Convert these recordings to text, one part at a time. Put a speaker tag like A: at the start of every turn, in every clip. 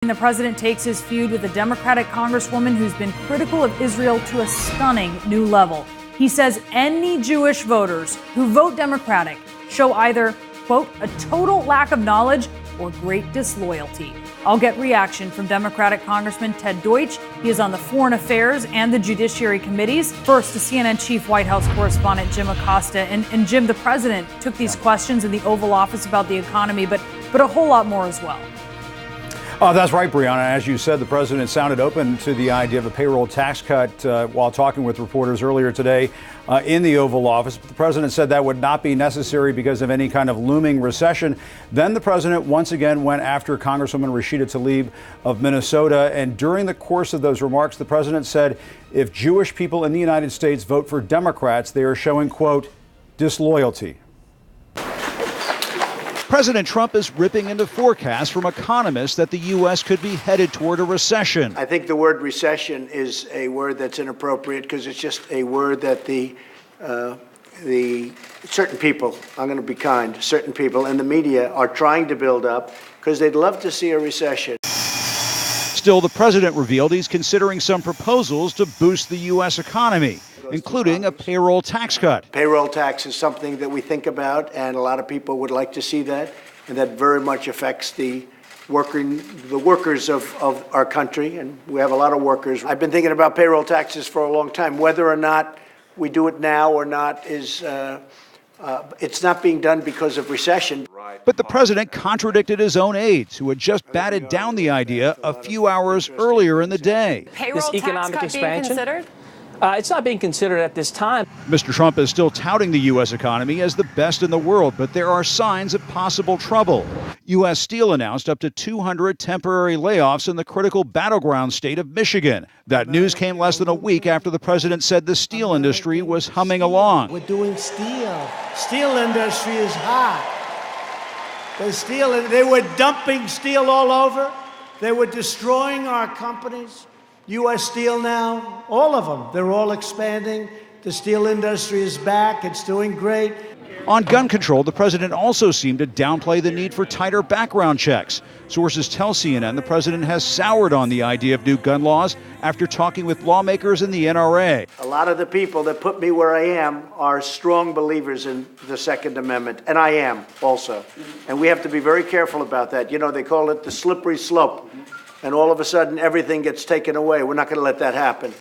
A: The president takes his feud with a Democratic congresswoman who's been critical of Israel to a stunning new level. He says any Jewish voters who vote Democratic show either, quote, a total lack of knowledge or great disloyalty. I'll get reaction from Democratic Congressman Ted Deutsch. He is on the Foreign Affairs and the Judiciary Committees. First, to CNN Chief White House correspondent Jim Acosta. And Jim, the president took these questions in the Oval Office about the economy, but a whole lot more as well.
B: That's right, Brianna. As you said, the president sounded open to the idea of a payroll tax cut while talking with reporters earlier today in the Oval Office. The president said that would not be necessary because of any kind of looming recession. Then the president once again went after Congresswoman Rashida Tlaib of Minnesota. And during the course of those remarks, the president said if Jewish people in the United States vote for Democrats, they are showing, quote, disloyalty.
C: President Trump is ripping into forecasts from economists that the U.S. could be headed toward a recession.
D: I think the word recession is a word that's inappropriate because it's just a word that the certain people, I'm going to be kind, certain people in the media are trying to build up because they'd love to see a recession.
C: Still, the president revealed he's considering some proposals to boost the U.S. economy, including a payroll tax cut.
D: Payroll tax is something that we think about, and a lot of people would like to see that, and that very much affects the workers of our country, and we have a lot of workers. I've been thinking about payroll taxes for a long time. Whether or not we do it now or not is it's not being done because of recession.
C: But the president contradicted his own aides, who had just batted down the idea a few hours earlier in the day.
E: Payroll tax economic expansion being considered? It's not being considered at this time.
C: Mr. Trump is still touting the U.S. economy as the best in the world, but there are signs of possible trouble. U.S. Steel announced up to 200 temporary layoffs in the critical battleground state of Michigan. That news came less than a week after the president said the steel industry was humming along.
F: We're doing steel. Steel industry is hot. They were dumping steel all over. They were destroying our companies. U.S. Steel now, all of them, they're all expanding. The steel industry is back. It's doing great.
C: On gun control, the president also seemed to downplay the need for tighter background checks. Sources tell CNN the president has soured on the idea of new gun laws after talking with lawmakers in the NRA.
D: A lot of the people that put me where I am are strong believers in the Second Amendment, and I am also. And we have to be very careful about that. You know, they call it the slippery slope. And all of a sudden, everything gets taken away. We're not going to let that happen.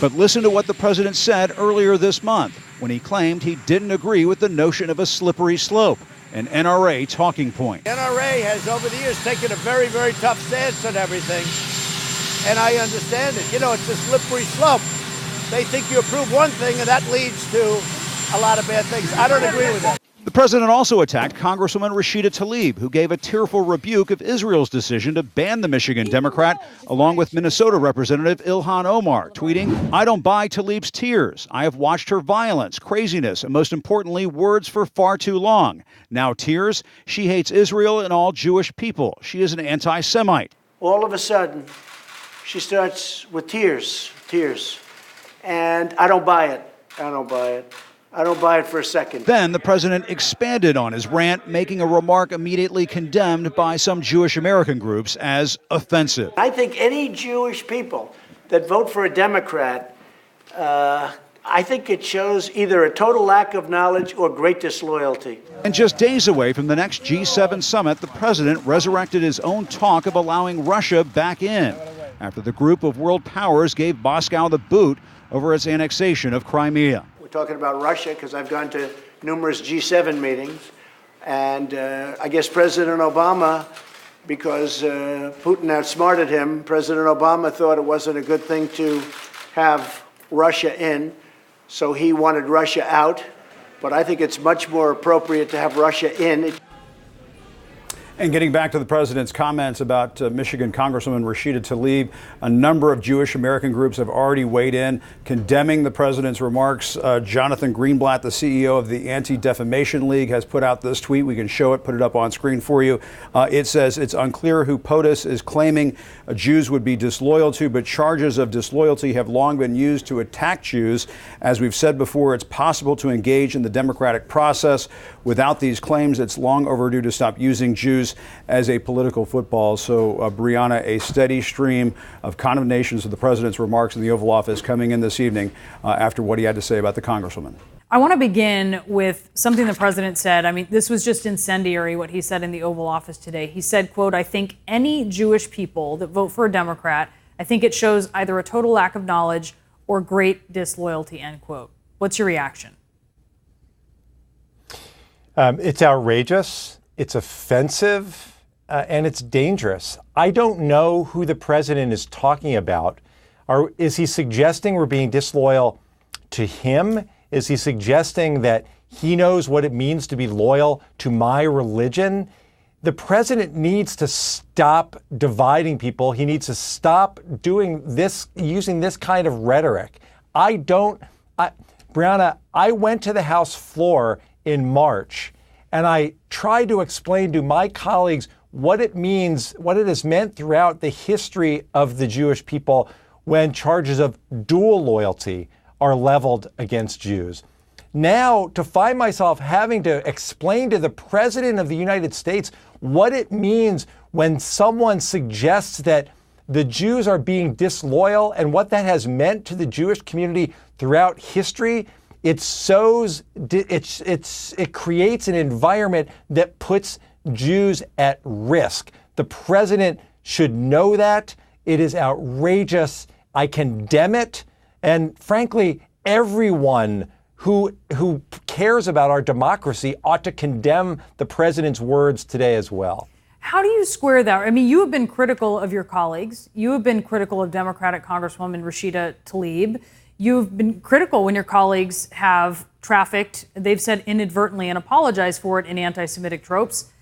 C: But listen to what the president said earlier this month when he claimed he didn't agree with the notion of a slippery slope, an NRA talking point.
D: NRA has, over the years, taken a very, very tough stance on everything, and I understand it. You know, it's a slippery slope. They think you approve one thing, and that leads to a lot of bad things. I don't agree with that.
C: The president also attacked Congresswoman Rashida Tlaib, who gave a tearful rebuke of Israel's decision to ban the Michigan Democrat, along with Minnesota Representative Ilhan Omar, tweeting, "I don't buy Tlaib's tears. I have watched her violence, craziness, and most importantly, words for far too long. Now tears. She hates Israel and all Jewish people. She is an anti-Semite."
D: All of a sudden, she starts with tears. And I don't buy it. I don't buy it for a second.
C: Then the president expanded on his rant, making a remark immediately condemned by some Jewish American groups as offensive.
D: I think any Jewish people that vote for a Democrat, I think it shows either a total lack of knowledge or great disloyalty.
C: And just days away from the next G7 summit, the president resurrected his own talk of allowing Russia back in, after the group of world powers gave Moscow the boot over its annexation of Crimea.
D: Talking about Russia, because I've gone to numerous G7 meetings, and I guess President Obama, because Putin outsmarted him, President Obama thought it wasn't a good thing to have Russia in, so he wanted Russia out. But I think it's much more appropriate to have Russia in.
B: And getting back to the president's comments about Michigan Congresswoman Rashida Tlaib, a number of Jewish American groups have already weighed in, condemning the president's remarks. Jonathan Greenblatt, the CEO of the Anti-Defamation League, has put out this tweet. We can show it, put it up on screen for you. It says, "It's unclear who POTUS is claiming Jews would be disloyal to, but charges of disloyalty have long been used to attack Jews. As we've said before, it's possible to engage in the democratic process. Without these claims, it's long overdue to stop using Jews this as a political football. So, Brianna, a steady stream of condemnations of the president's remarks in the Oval Office coming in this evening after what he had to say about the Congresswoman.
A: I want to begin with something the president said. I mean, this was just incendiary what he said in the Oval Office today. He said, quote, "I think any Jewish people that vote for a Democrat, I think it shows either a total lack of knowledge or great disloyalty," end quote. What's your reaction?
G: It's outrageous, it's offensive, and it's dangerous. I don't know who the president is talking about. Is he suggesting we're being disloyal to him? Is he suggesting that he knows what it means to be loyal to my religion? The president needs to stop dividing people. He needs to stop doing this, using this kind of rhetoric. Brianna, I went to the House floor in March, and I tried to explain to my colleagues what it means, what it has meant throughout the history of the Jewish people when charges of dual loyalty are leveled against Jews. Now, to find myself having to explain to the President of the United States what it means when someone suggests that the Jews are being disloyal and what that has meant to the Jewish community throughout history, it creates an environment that puts Jews at risk. The president should know that. It is outrageous. I condemn it. And frankly, everyone who cares about our democracy ought to condemn the president's words today as well.
A: How do you square that? I mean, you have been critical of your colleagues. You have been critical of Democratic Congresswoman Rashida Tlaib. You've been critical when your colleagues have trafficked, they've said inadvertently and apologized for it, in anti-Semitic tropes.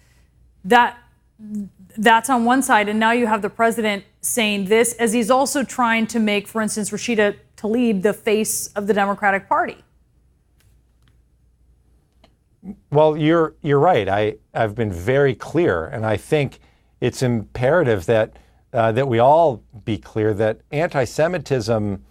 A: That's on one side, and now you have the president saying this as he's also trying to make, for instance, Rashida Tlaib the face of the Democratic Party.
G: Well, you're right. I've been very clear, and I think it's imperative that we all be clear that anti-Semitism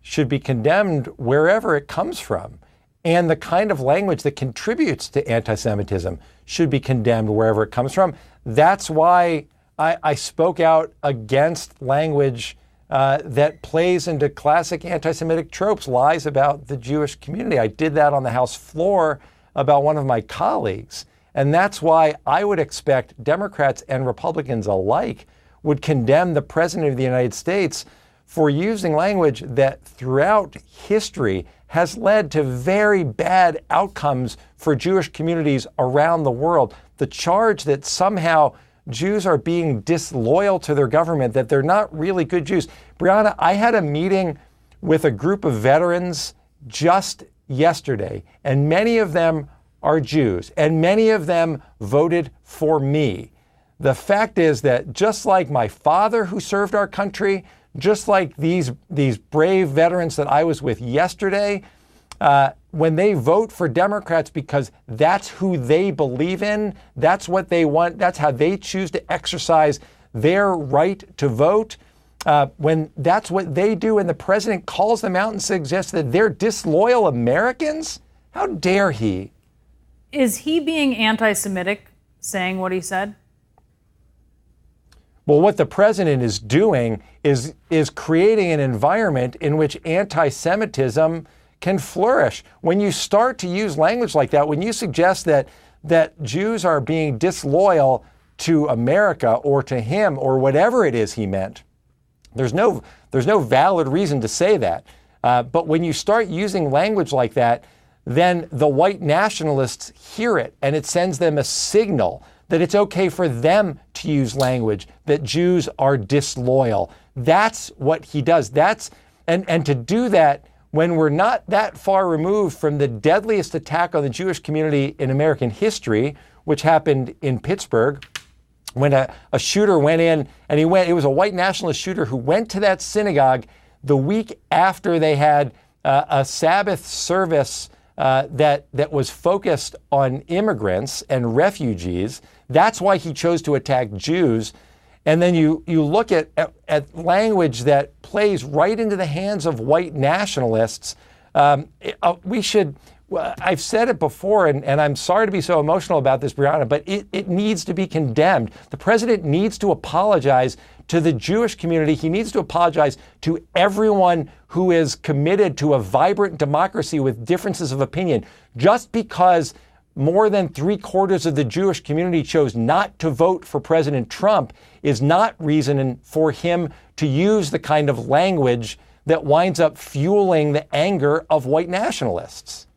G: should be condemned wherever it comes from. And the kind of language that contributes to anti-Semitism should be condemned wherever it comes from. That's why I spoke out against language that plays into classic anti-Semitic tropes, lies about the Jewish community. I did that on the House floor about one of my colleagues. And that's why I would expect Democrats and Republicans alike would condemn the President of the United States for using language that throughout history has led to very bad outcomes for Jewish communities around the world. The charge that somehow Jews are being disloyal to their government, that they're not really good Jews. Brianna, I had a meeting with a group of veterans just yesterday, and many of them are Jews, and many of them voted for me. The fact is that just like my father who served our country, just like these brave veterans that I was with yesterday, when they vote for Democrats because that's who they believe in, that's what they want, that's how they choose to exercise their right to vote, when that's what they do and the president calls them out and suggests that they're disloyal Americans, how dare he?
A: Is he being anti-Semitic, saying what he said?
G: Well, what the president is doing is creating an environment in which anti-Semitism can flourish. When you start to use language like that, when you suggest that Jews are being disloyal to America or to him or whatever it is he meant, there's no valid reason to say that. But when you start using language like that, then the white nationalists hear it and it sends them a signal that it's okay for them to use language that Jews are disloyal. That's what he does. And to do that when we're not that far removed from the deadliest attack on the Jewish community in American history, which happened in Pittsburgh, when a shooter went in and it was a white nationalist shooter who went to that synagogue the week after they had a Sabbath service that was focused on immigrants and refugees. That's why he chose to attack Jews. And then you look at language that plays right into the hands of white nationalists. We should I've said it before, and I'm sorry to be so emotional about this, Brianna, but it needs to be condemned. The president needs to apologize to the Jewish community. He needs to apologize to everyone who is committed to a vibrant democracy with differences of opinion. Just because more than 3/4 of the Jewish community chose not to vote for President Trump is not reason for him to use the kind of language that winds up fueling the anger of white nationalists.